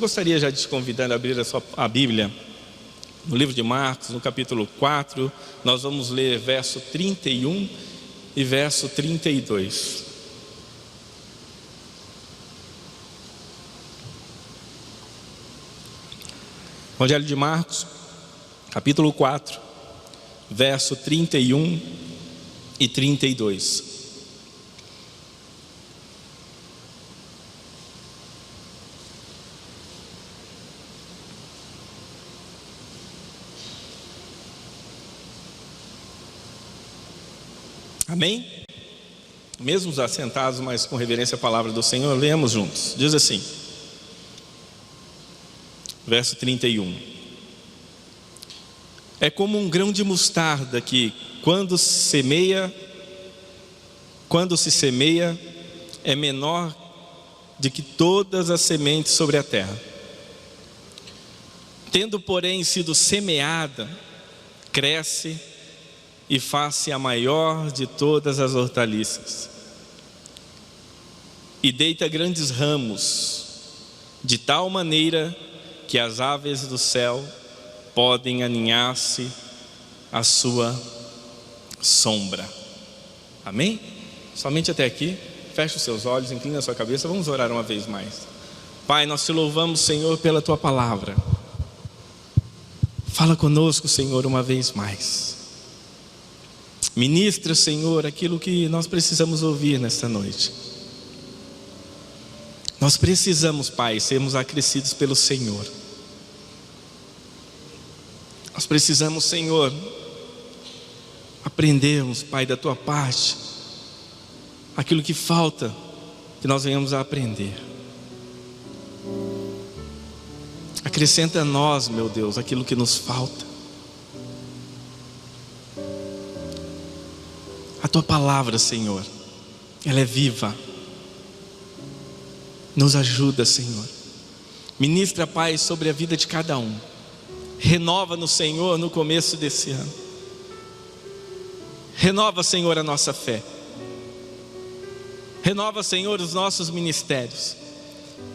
gostaria já de te convidar a abrir a Bíblia no livro de Marcos, no capítulo 4. Nós vamos ler verso 31 e verso 32. Evangelho de Marcos, capítulo 4, verso 31 e 32. Amém? Mesmo assentados, mas com reverência à palavra do Senhor, lemos juntos. Diz assim, verso 31. É como um grão de mostarda que, quando se semeia, é menor do que todas as sementes sobre a terra. Tendo, porém, sido semeada, cresce e faz-se a maior de todas as hortaliças, e deita grandes ramos, de tal maneira que as aves do céu podem aninhar-se à sua sombra. Amém? Somente até aqui. Feche os seus olhos, inclina a sua cabeça. Vamos orar uma vez mais. Pai, nós te louvamos, Senhor, pela tua palavra. Fala conosco, Senhor, uma vez mais. Ministra, Senhor, aquilo que nós precisamos ouvir nesta noite. Nós precisamos, Pai, sermos acrescidos pelo Senhor. Nós precisamos, Senhor, aprendermos, Pai, da tua parte, aquilo que falta, que nós venhamos a aprender. Acrescenta a nós, meu Deus, aquilo que nos falta. A tua palavra, Senhor, ela é viva. Nos ajuda, Senhor. Ministra, Pai, sobre a vida de cada um. Renova no Senhor no começo desse ano. Renova, Senhor, a nossa fé. Renova, Senhor, os nossos ministérios.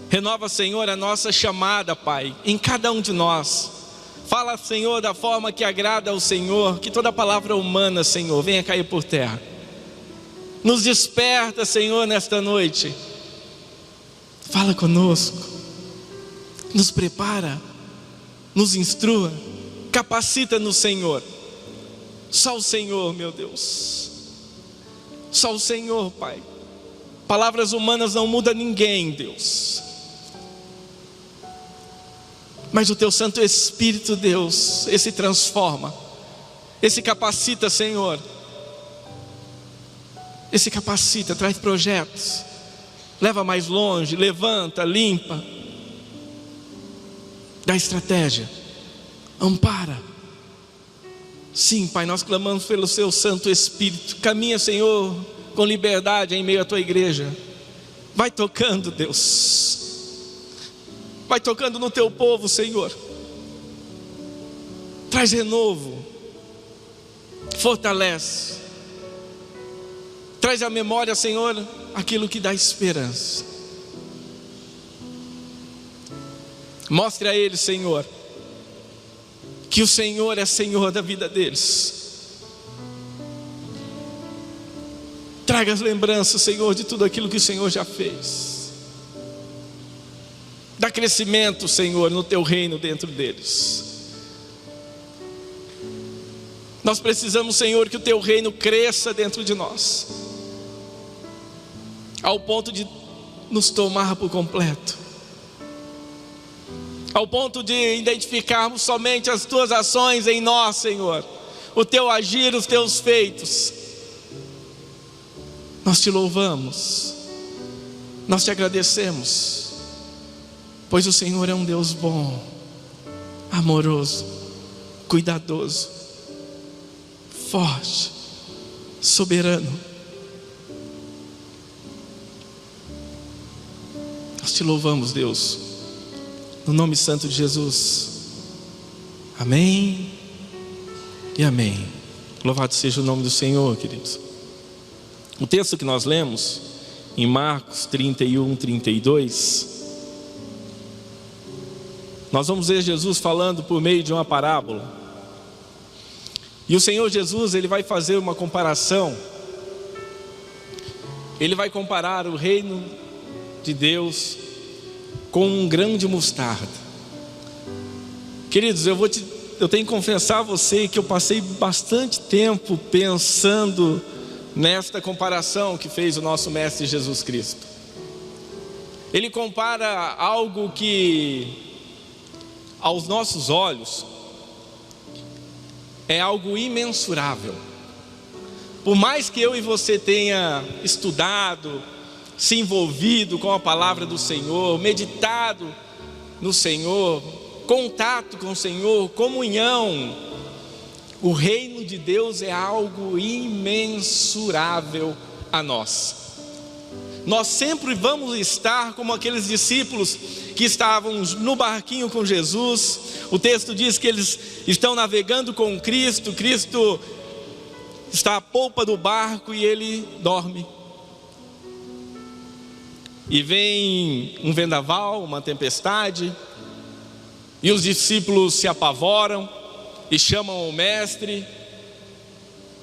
Renova, Senhor, a nossa chamada, Pai, em cada um de nós. Fala, Senhor, da forma que agrada ao Senhor, que toda palavra humana, Senhor, venha cair por terra. Nos desperta, Senhor, nesta noite. Fala conosco. Nos prepara, nos instrua, capacita-nos, Senhor. Só o Senhor, meu Deus. Só o Senhor, Pai. Palavras humanas não mudam ninguém, Deus. Mas o teu Santo Espírito, Deus, esse transforma, esse capacita, Senhor. Esse capacita, traz projetos, leva mais longe, levanta, limpa, dá estratégia, ampara. Sim, Pai, nós clamamos pelo seu Santo Espírito. Caminha, Senhor, com liberdade em meio à tua igreja. Vai tocando, Deus. Vai tocando no teu povo, Senhor. Traz renovo. Fortalece. Traz à memória, Senhor, aquilo que dá esperança. Mostre a eles, Senhor, que o Senhor é Senhor da vida deles. Traga as lembranças, Senhor, de tudo aquilo que o Senhor já fez. Dá crescimento, Senhor, no teu reino dentro deles. Nós precisamos, Senhor, que o teu reino cresça dentro de nós, ao ponto de nos tomar por completo, ao ponto de identificarmos somente as tuas ações em nós, Senhor, o teu agir, os teus feitos. Nós te louvamos, nós te agradecemos, pois o Senhor é um Deus bom, amoroso, cuidadoso, forte, soberano. Nós te louvamos, Deus, no nome santo de Jesus. Amém e amém. Louvado seja o nome do Senhor, queridos. O texto que nós lemos em Marcos 31, 32 Nós vamos ver Jesus falando por meio de uma parábola. E o Senhor Jesus, ele vai fazer uma comparação. Ele vai comparar o reino de Deus com um grão de mostarda. Queridos, eu tenho que confessar a você que eu passei bastante tempo pensando nesta comparação que fez o nosso Mestre Jesus Cristo. Ele compara algo que, aos nossos olhos, é algo imensurável. Por mais que eu e você tenha estudado, se envolvido com a palavra do Senhor, meditado no Senhor, contato com o Senhor, comunhão, o reino de Deus é algo imensurável a nós. Nós sempre vamos estar como aqueles discípulos que estavam no barquinho com Jesus. O texto diz que eles estão navegando com Cristo. Cristo está à polpa do barco e ele dorme. E vem um vendaval, uma tempestade, e os discípulos se apavoram e chamam o mestre,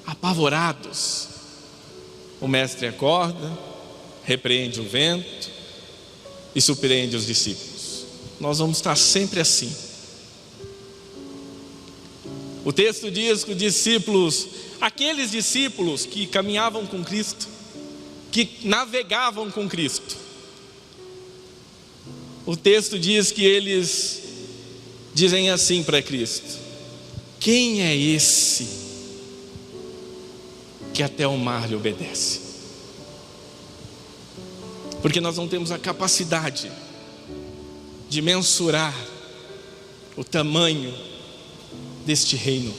apavorados. O mestre acorda, repreende o vento e surpreende os discípulos. Nós vamos estar sempre assim. O texto diz que os discípulos, aqueles discípulos que caminhavam com Cristo, que navegavam com Cristo, o texto diz que eles dizem assim para Cristo: quem é esse que até o mar lhe obedece? Porque nós não temos a capacidade de mensurar o tamanho deste reino.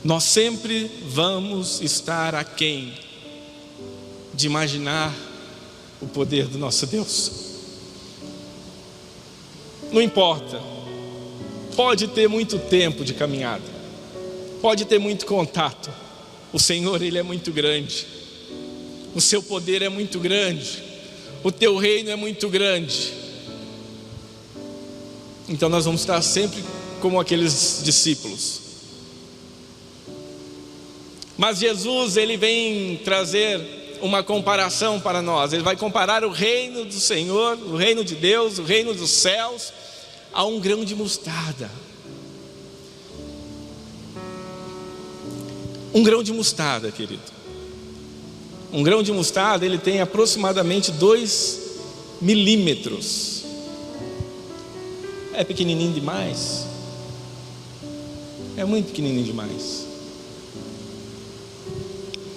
Nós sempre vamos estar aquém de imaginar o poder do nosso Deus. Não importa, pode ter muito tempo de caminhada, pode ter muito contato, o Senhor, Ele é muito grande, o seu poder é muito grande, o teu reino é muito grande. Então nós vamos estar sempre como aqueles discípulos. Mas Jesus, Ele vem trazer uma comparação para nós. Ele vai comparar o reino do Senhor, o reino de Deus, o reino dos céus, a um grão de mostarda. Um grão de mostarda, querido. Um grão de mostarda, ele tem aproximadamente 2 milímetros. É pequenininho demais? É muito pequenininho demais.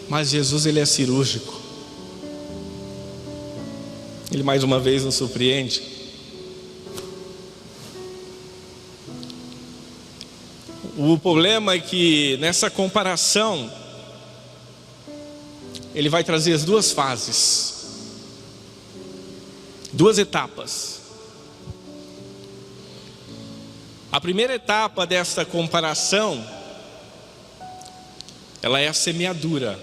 Mas Jesus, Ele é cirúrgico. Ele mais uma vez nos surpreende. O problema é que nessa comparação Ele vai trazer as 2 fases, 2 etapas. A primeira etapa desta comparação, ela é a semeadura.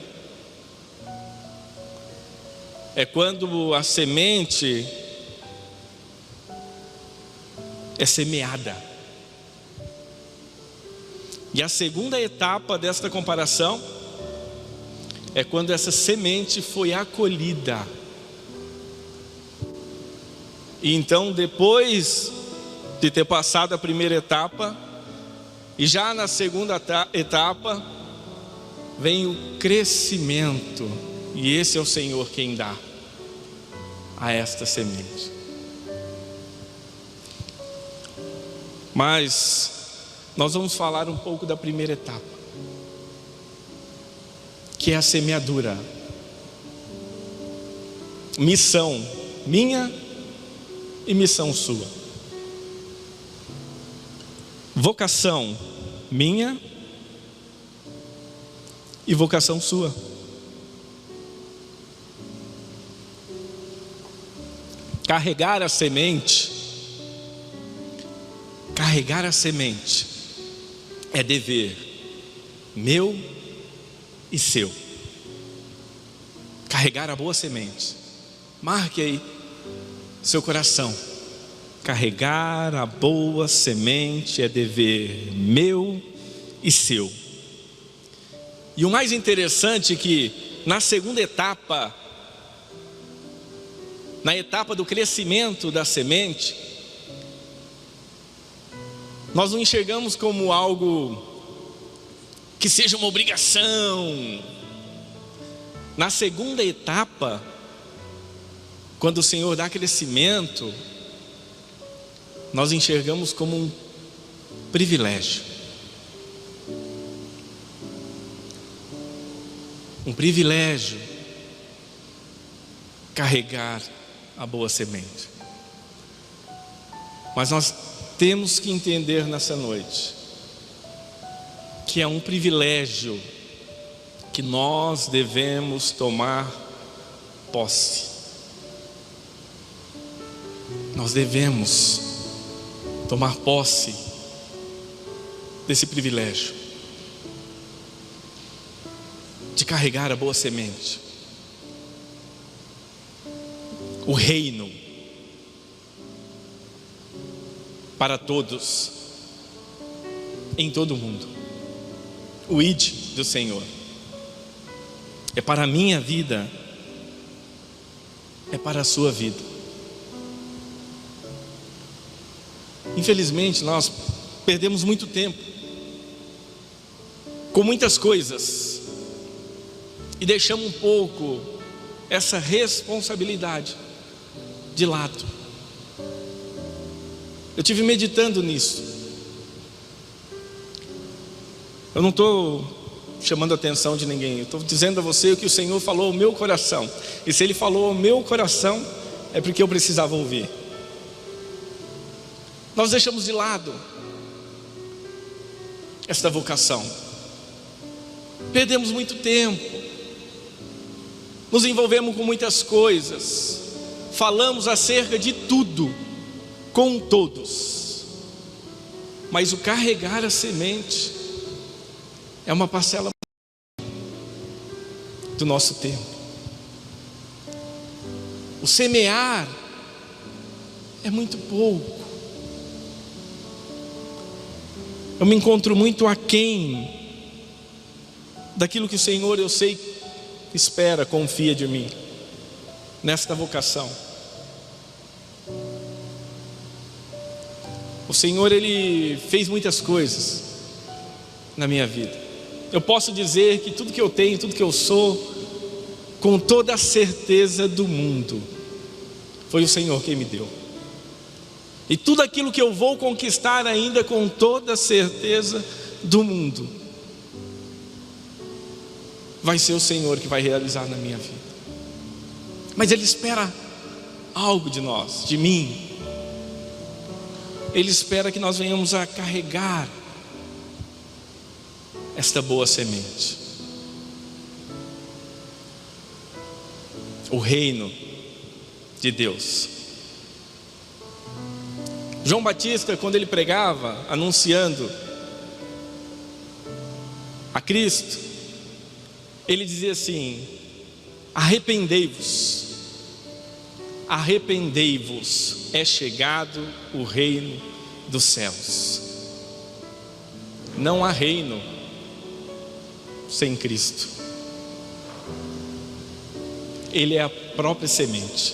É quando a semente é semeada. E a segunda etapa desta comparação é quando essa semente foi acolhida. E então, depois de ter passado a primeira etapa, e já na segunda etapa, vem o crescimento. E esse é o Senhor quem dá a esta semente. Mas nós vamos falar um pouco da primeira etapa, que é a semeadura. Missão minha e missão sua. Vocação minha e vocação sua. Carregar a semente é dever meu e seu. Carregar a boa semente. Marque aí seu coração. Carregar a boa semente é dever meu e seu. E o mais interessante é que na segunda etapa, na etapa do crescimento da semente, nós não enxergamos como algo que seja uma obrigação. Na segunda etapa, quando o Senhor dá crescimento, nós enxergamos como um privilégio. Um privilégio carregar a boa semente. Mas nós temos que entender nessa noite que é um privilégio que nós devemos tomar posse. Nós devemos tomar posse desse privilégio de carregar a boa semente. O reino para todos, em todo o mundo. O id do Senhor é para a minha vida, é para a sua vida. Infelizmente nós perdemos muito tempo com muitas coisas e deixamos um pouco essa responsabilidade de lado. Eu tive meditando nisso. Eu não estou chamando a atenção de ninguém, eu estou dizendo a você o que o Senhor falou ao meu coração. E se Ele falou ao meu coração, é porque eu precisava ouvir. Nós deixamos de lado esta vocação. Perdemos muito tempo, nos envolvemos com muitas coisas, falamos acerca de tudo, com todos, mas o carregar a semente é uma parcela do nosso tempo. O semear é muito pouco. Eu me encontro muito aquém daquilo que o Senhor, eu sei, espera, confia de mim nesta vocação. O Senhor, Ele fez muitas coisas na minha vida. Eu posso dizer que tudo que eu tenho, tudo que eu sou, com toda a certeza do mundo, foi o Senhor quem me deu. E tudo aquilo que eu vou conquistar ainda, com toda a certeza do mundo, vai ser o Senhor que vai realizar na minha vida. Mas Ele espera algo de nós, de mim. Ele espera que nós venhamos a carregar esta boa semente. O reino de Deus. João Batista, quando ele pregava, anunciando a Cristo, ele dizia assim: arrependei-vos, arrependei-vos, é chegado o reino dos céus. Não há reino sem Cristo. Ele é a própria semente,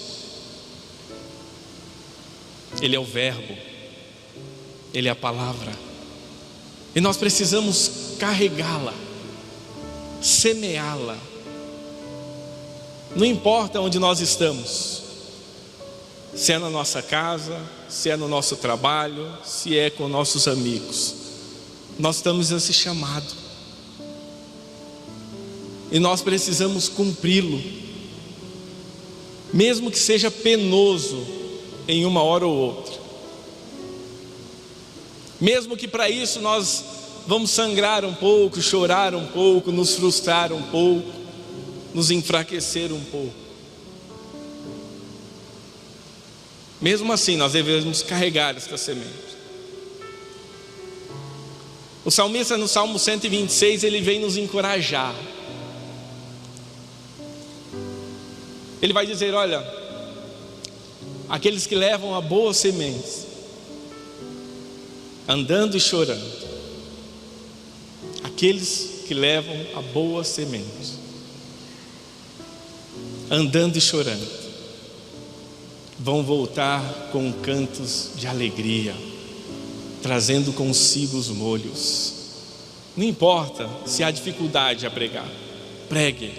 Ele é o verbo, Ele é a palavra, e nós precisamos carregá-la, semeá-la. Não importa onde nós estamos, se é na nossa casa, se é no nosso trabalho, se é com nossos amigos, nós estamos nesse chamado e nós precisamos cumpri-lo, mesmo que seja penoso em uma hora ou outra, mesmo que para isso nós vamos sangrar um pouco, chorar um pouco, nos frustrar um pouco, nos enfraquecer um pouco. Mesmo assim nós devemos carregar esta semente. O salmista, no Salmo 126, ele vem nos encorajar. Ele vai dizer: olha, aqueles que levam a boas sementes, andando e chorando. Aqueles que levam a boas sementes, andando e chorando, vão voltar com cantos de alegria, trazendo consigo os molhos. Não importa se há dificuldade a pregar, pregue.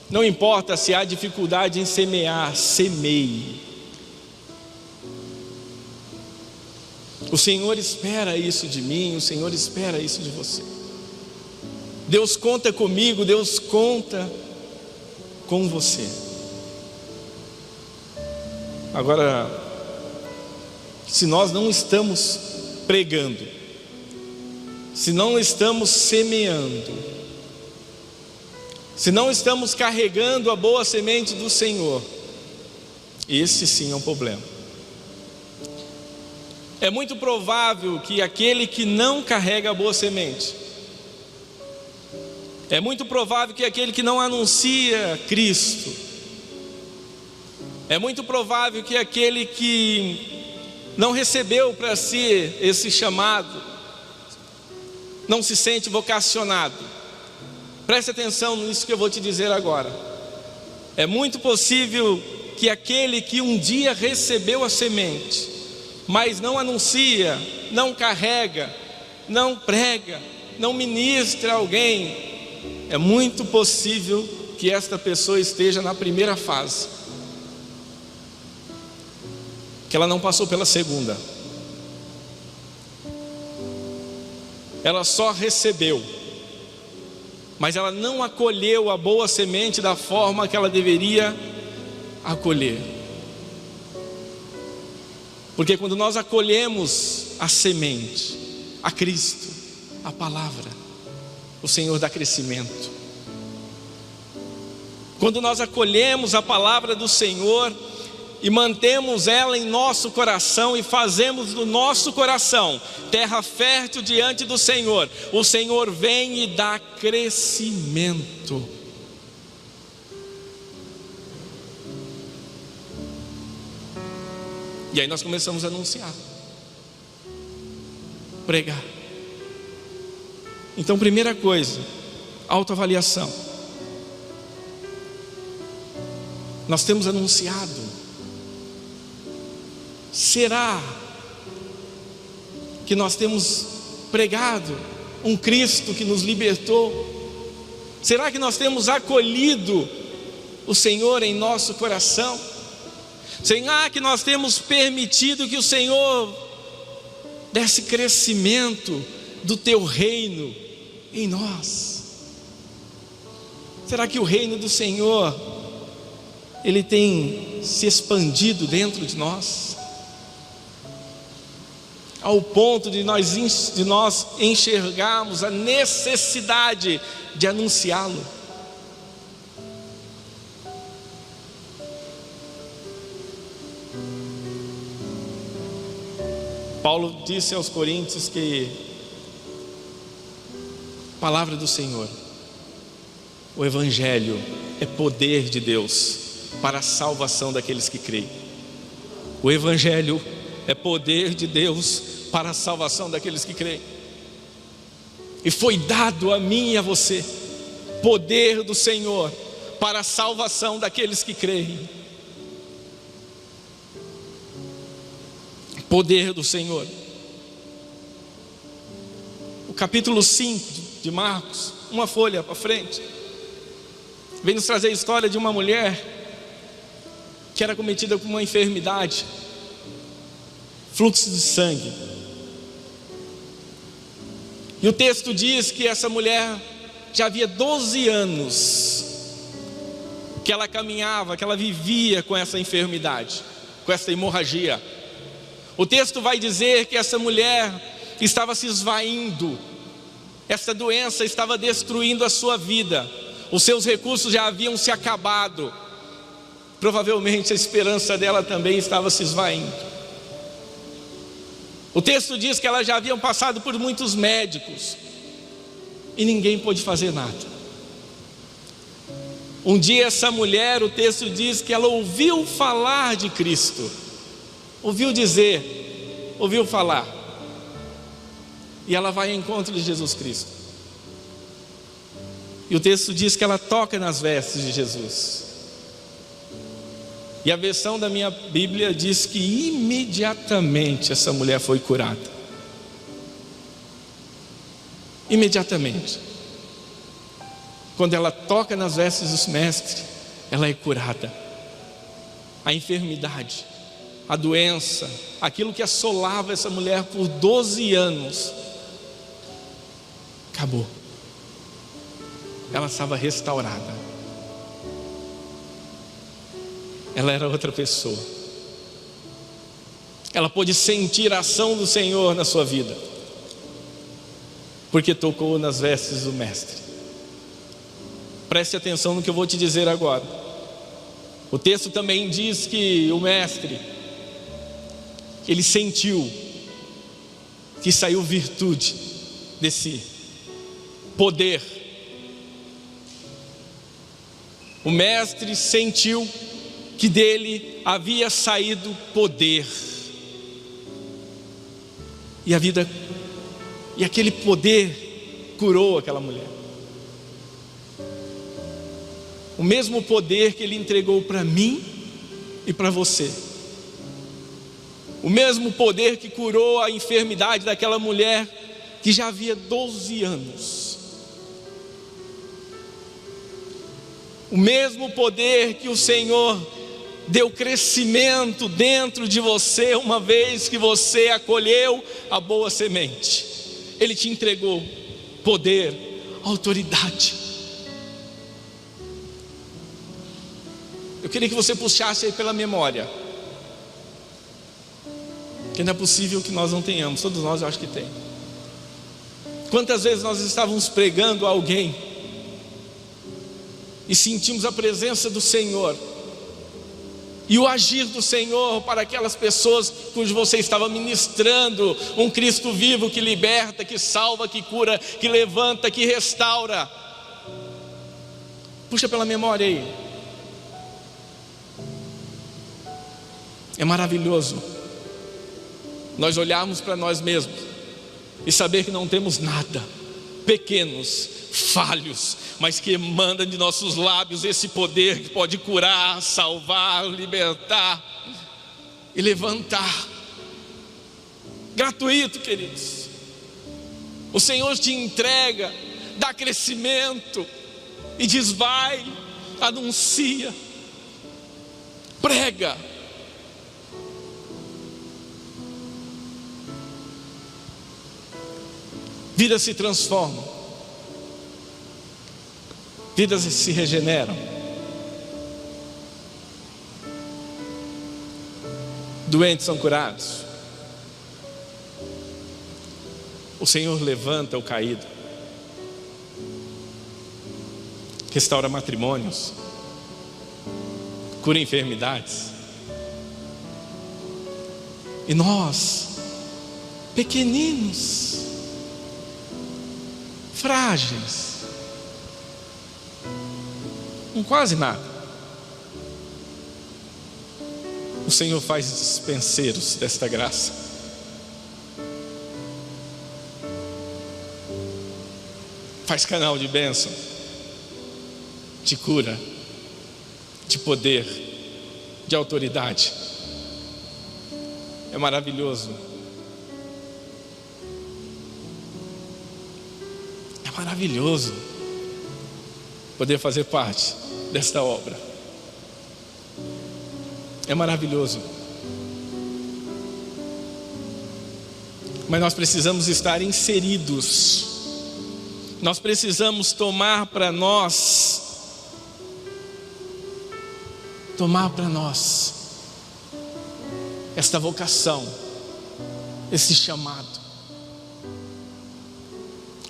Não importa se há dificuldade em semear, semeie. O Senhor espera isso de mim, o Senhor espera isso de você. Deus conta comigo, Deus conta com você. Agora, se nós não estamos pregando, se não estamos semeando, se não estamos carregando a boa semente do Senhor, esse sim é um problema. É muito provável que aquele que não carrega a boa semente, é muito provável que aquele que não anuncia Cristo, é muito provável que aquele que não recebeu para si esse chamado, não se sente vocacionado. Preste atenção nisso que eu vou te dizer agora. É muito possível que aquele que um dia recebeu a semente, mas não anuncia, não carrega, não prega, não ministra a alguém, é muito possível que esta pessoa esteja na primeira fase, que ela não passou pela segunda. Ela só recebeu, mas ela não acolheu a boa semente da forma que ela deveria acolher. Porque quando nós acolhemos a semente, a Cristo, a palavra, o Senhor dá crescimento. Quando nós acolhemos a palavra do Senhor e mantemos ela em nosso coração e fazemos do nosso coração terra fértil diante do Senhor, o Senhor vem e dá crescimento. E aí nós começamos a anunciar, pregar. Então, primeira coisa, autoavaliação. Nós temos anunciado. Será que nós temos pregado um Cristo que nos libertou? Será que nós temos acolhido o Senhor em nosso coração? Será que nós temos permitido que o Senhor desse crescimento do teu reino em nós? Será que o reino do Senhor, ele tem se expandido dentro de nós, ao ponto de nós enxergarmos a necessidade de anunciá-lo? Paulo disse aos Coríntios que a palavra do Senhor, o Evangelho, é poder de Deus para a salvação daqueles que creem. O Evangelho é poder de Deus para a salvação daqueles que creem. E foi dado a mim e a você poder do Senhor para a salvação daqueles que creem. Poder do Senhor. O capítulo 5 de Marcos, uma folha para frente, vem nos trazer a história de uma mulher que era cometida com uma enfermidade, fluxo de sangue. E o texto diz que essa mulher já havia 12 anos que ela caminhava, que ela vivia com essa enfermidade, com essa hemorragia. O texto vai dizer que essa mulher estava se esvaindo, essa doença estava destruindo a sua vida, os seus recursos já haviam se acabado, provavelmente a esperança dela também estava se esvaindo. O texto diz que ela já havia passado por muitos médicos e ninguém pôde fazer nada. Um dia essa mulher, o texto diz que ela ouviu falar de Cristo, ouviu dizer, ouviu falar, e ela vai ao encontro de Jesus Cristo. E o texto diz que ela toca nas vestes de Jesus. E a versão da minha Bíblia diz que imediatamente essa mulher foi curada. Imediatamente. Quando ela toca nas vestes do mestre, ela é curada. A enfermidade, a doença, aquilo que assolava essa mulher por 12 anos, acabou. Ela estava restaurada. Ela era outra pessoa. Ela pôde sentir a ação do Senhor na sua vida, porque tocou nas vestes do mestre. Preste atenção no que eu vou te dizer agora. O texto também diz que o mestre, ele sentiu que saiu virtude desse poder. O mestre sentiu que dele havia saído poder. E aquele poder curou aquela mulher. O mesmo poder que ele entregou para mim e para você. O mesmo poder que curou a enfermidade daquela mulher que já havia 12 anos. O mesmo poder que o Senhor deu crescimento dentro de você, uma vez que você acolheu a boa semente. Ele te entregou poder, autoridade. Eu queria que você puxasse aí pela memória, que não é possível que nós não tenhamos. Todos nós eu acho que tem. Quantas vezes nós estávamos pregando a alguém e sentimos a presença do Senhor e o agir do Senhor para aquelas pessoas cujo você estava ministrando, um Cristo vivo que liberta, que salva, que cura, que levanta, que restaura. Puxa pela memória aí. É maravilhoso nós olharmos para nós mesmos e saber que não temos nada, pequenos, falhos, mas que emana de nossos lábios esse poder que pode curar, salvar, libertar e levantar. Gratuito, queridos. O Senhor te entrega, dá crescimento e diz: vai, anuncia, prega. Vidas se transformam, vidas se regeneram, doentes são curados, o Senhor levanta o caído, restaura matrimônios, cura enfermidades. E nós, pequeninos, frágeis, com quase nada, o Senhor faz dispenseiros desta graça. Faz canal de bênção, de cura, de poder, de autoridade. É maravilhoso. Maravilhoso poder fazer parte desta obra. É maravilhoso. Mas nós precisamos estar inseridos. Nós precisamos tomar para nós esta vocação, esse chamado.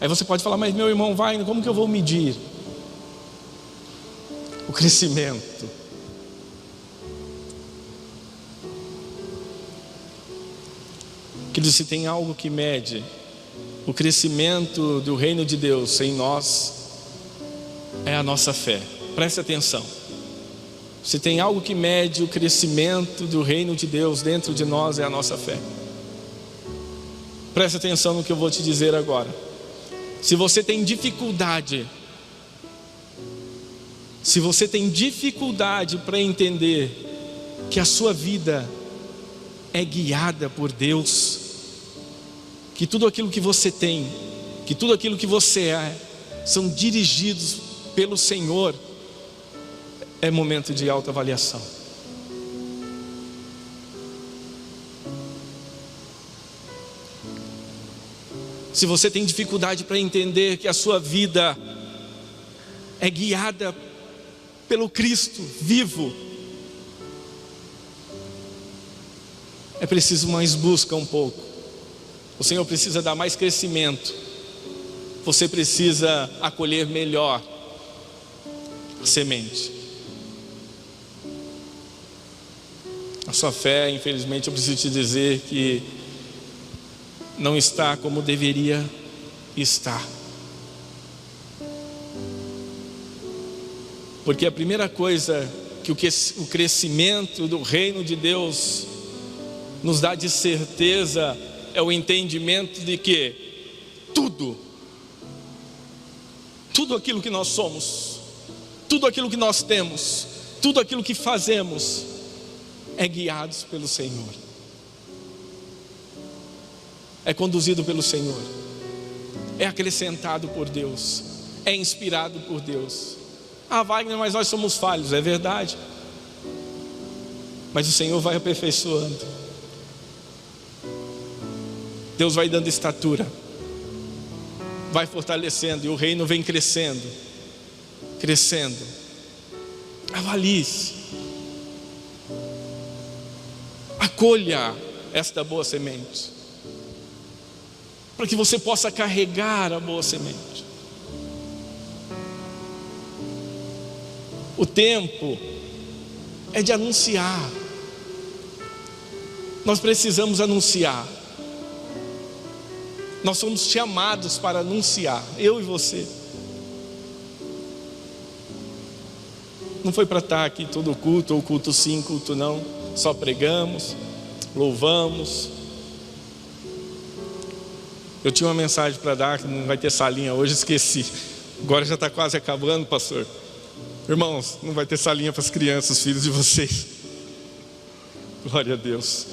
Aí você pode falar: mas meu irmão Wagner, como que eu vou medir o crescimento? Querido, se tem algo que mede o crescimento do reino de Deus em nós, é a nossa fé. Preste atenção. Se tem algo que mede o crescimento do reino de Deus dentro de nós, é a nossa fé. Preste atenção no que eu vou te dizer agora. Se você tem dificuldade para entender que a sua vida é guiada por Deus, que tudo aquilo que você tem, que tudo aquilo que você é, são dirigidos pelo Senhor, é momento de autoavaliação. Se você tem dificuldade para entender que a sua vida é guiada pelo Cristo vivo, é preciso mais busca um pouco. O Senhor precisa dar mais crescimento. Você precisa acolher melhor a semente. A sua fé, infelizmente, eu preciso te dizer que não está como deveria estar. Porque a primeira coisa que o crescimento do reino de Deus nos dá de certeza é o entendimento de que tudo aquilo que nós somos, tudo aquilo que nós temos, tudo aquilo que fazemos é guiado pelo Senhor, é conduzido pelo Senhor, é acrescentado por Deus, é inspirado por Deus. Ah, Wagner, mas nós somos falhos, é verdade, mas o Senhor vai aperfeiçoando, Deus vai dando estatura, vai fortalecendo, e o reino vem crescendo. Avalie-se, acolha esta boa semente, para que você possa carregar a boa semente. O tempo é de anunciar. Nós precisamos anunciar. Nós somos chamados para anunciar, eu e você. Não foi para estar aqui todo culto, ou culto sim, culto não. Só pregamos, louvamos. Eu tinha uma mensagem para dar, que não vai ter salinha hoje, esqueci. Agora já está quase acabando, pastor. Irmãos, não vai ter salinha para as crianças, os filhos de vocês. Glória a Deus.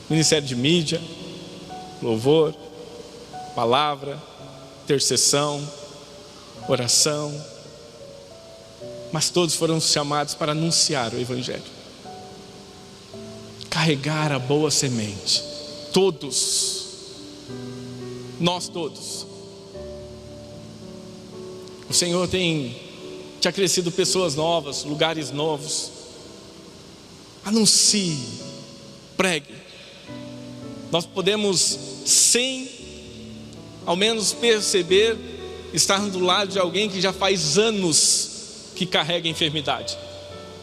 Ministério de mídia, louvor, palavra, intercessão, oração. Mas todos foram chamados para anunciar o Evangelho, carregar a boa semente. Todos, nós todos. O Senhor tem te acrescido pessoas novas, lugares novos. Anuncie, pregue. Nós podemos, sem ao menos perceber, estar do lado de alguém que já faz anos que carrega enfermidade,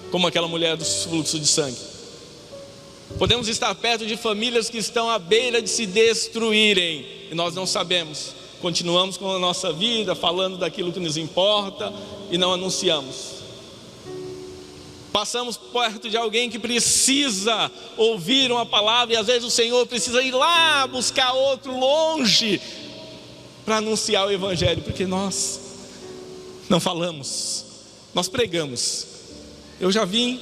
como aquela mulher do fluxo de sangue. Podemos estar perto de famílias que estão à beira de se destruírem, e nós não sabemos. Continuamos com a nossa vida, falando daquilo que nos importa, e não anunciamos. Passamos perto de alguém que precisa ouvir uma palavra, e às vezes o Senhor precisa ir lá buscar outro longe para anunciar o Evangelho, porque nós não falamos, nós pregamos. Eu já vim,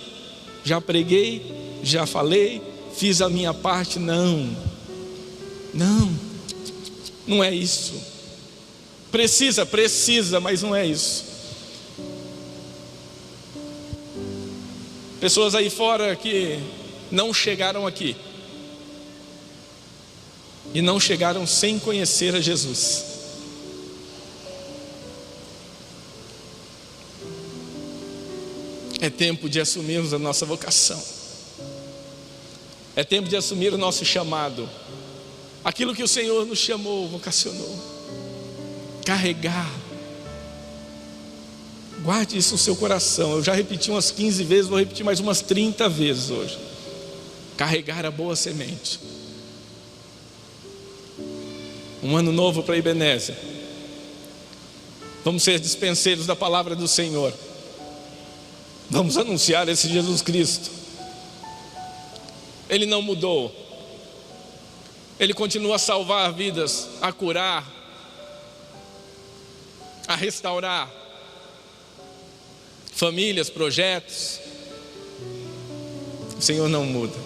já preguei, já falei, fiz a minha parte. Não é isso. Precisa, mas não é isso. Pessoas aí fora que não chegaram aqui, e não chegaram sem conhecer a Jesus. É tempo de assumirmos a nossa vocação. É tempo de assumir o nosso chamado. Aquilo que o Senhor nos chamou, vocacionou. Carregar. Guarde isso no seu coração. Eu já repeti umas 15 vezes, vou repetir mais umas 30 vezes hoje. Carregar a boa semente. Um ano novo para Ebenezer. Vamos ser dispenseiros da palavra do Senhor. Vamos anunciar esse Jesus Cristo. Ele não mudou. Ele continua a salvar vidas, a curar, a restaurar famílias, projetos. O Senhor não muda.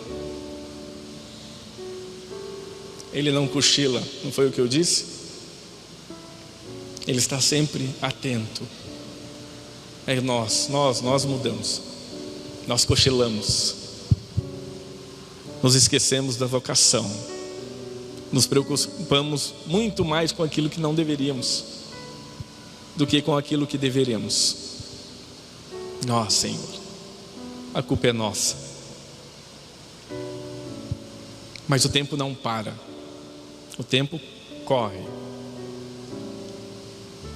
Ele não cochila, não foi o que eu disse? Ele está sempre atento. É nós mudamos. Nós cochilamos. Nos esquecemos da vocação. Nos preocupamos muito mais com aquilo que não deveríamos do que com aquilo que deveríamos. Nós, Senhor, a culpa é nossa. Mas o tempo não para. O tempo corre.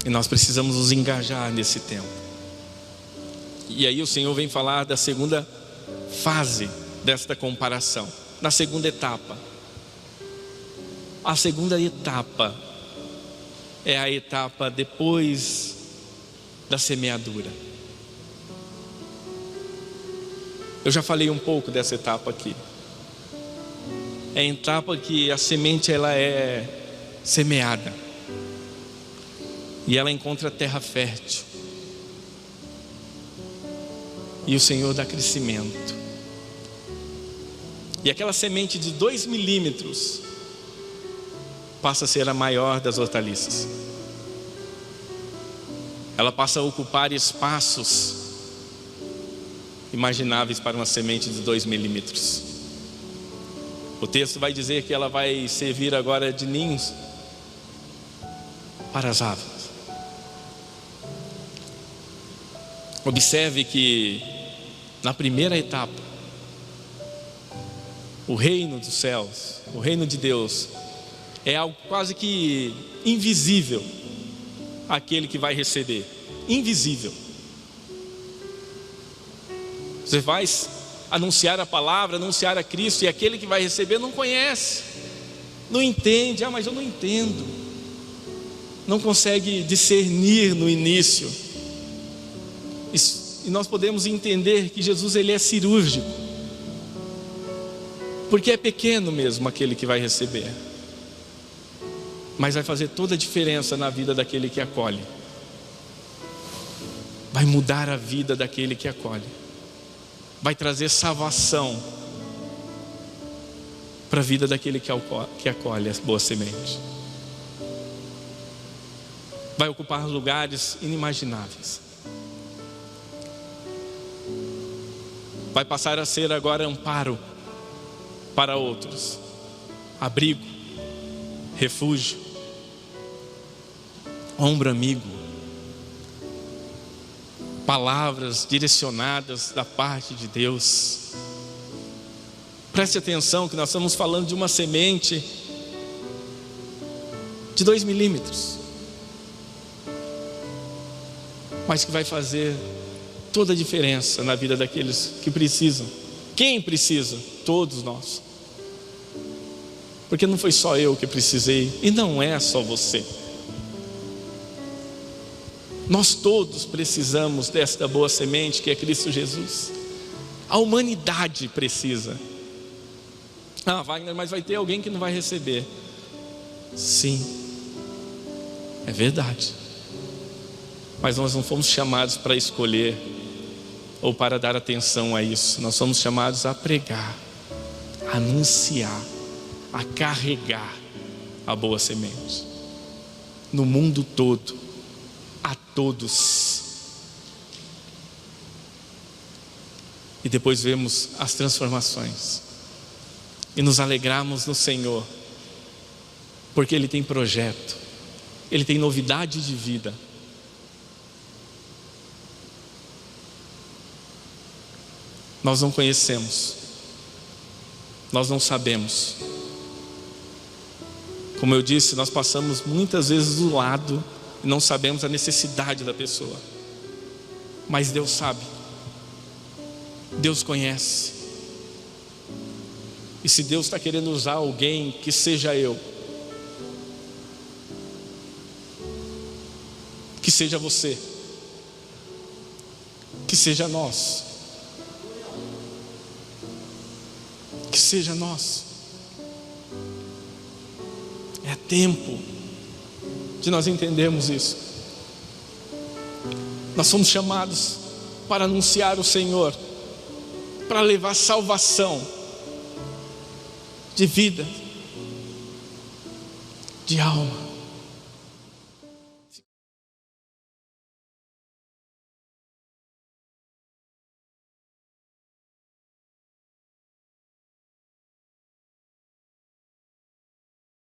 E nós precisamos nos engajar nesse tempo. E aí o Senhor vem falar da segunda fase desta comparação. Na segunda etapa. A segunda etapa é a etapa depois da semeadura. Eu já falei um pouco dessa etapa aqui. É a etapa que a semente ela é semeada e ela encontra terra fértil e o Senhor dá crescimento. E aquela semente de 2 milímetros passa a ser a maior das hortaliças. Ela passa a ocupar espaços imagináveis para uma semente de 2 milímetros. O texto vai dizer que ela vai servir agora de ninhos para as aves. Observe que na primeira etapa, o reino dos céus, o reino de Deus, é algo quase que invisível àquele que vai receber. Invisível. Você vai anunciar a palavra, anunciar a Cristo, e aquele que vai receber não conhece, não entende. Mas eu não entendo. Não consegue discernir no início. E nós podemos entender que Jesus ele é cirúrgico, porque é pequeno mesmo aquele que vai receber, mas vai fazer toda a diferença na vida daquele que acolhe. Vai mudar a vida daquele que acolhe. Vai trazer salvação para a vida daquele que acolhe as boas sementes. Vai ocupar lugares inimagináveis. Vai passar a ser agora amparo para outros, abrigo, refúgio, ombro amigo, palavras direcionadas da parte de Deus. Preste atenção que nós estamos falando de uma semente de 2 milímetros, mas que vai fazer toda a diferença na vida daqueles que precisam. Quem precisa? Todos nós. Porque não foi só eu que precisei, e não é só você. Nós todos precisamos desta boa semente que é Cristo Jesus. A humanidade precisa. Wagner, mas vai ter alguém que não vai receber. Sim, é verdade. Mas nós não fomos chamados para escolher ou para dar atenção a isso. Nós somos chamados a pregar, a anunciar, a carregar a boa semente no mundo todo, a todos. E depois vemos as transformações e nos alegramos no Senhor, porque Ele tem projeto, Ele tem novidade de vida. Nós não conhecemos, nós não sabemos. Como eu disse, nós passamos muitas vezes do lado e não sabemos a necessidade da pessoa. Mas Deus sabe, Deus conhece. E se Deus está querendo usar alguém, que seja eu, seja você, que seja nós, que seja nós. É tempo de nós entendermos isso. Nós somos chamados para anunciar o Senhor, para levar salvação de vida, de alma.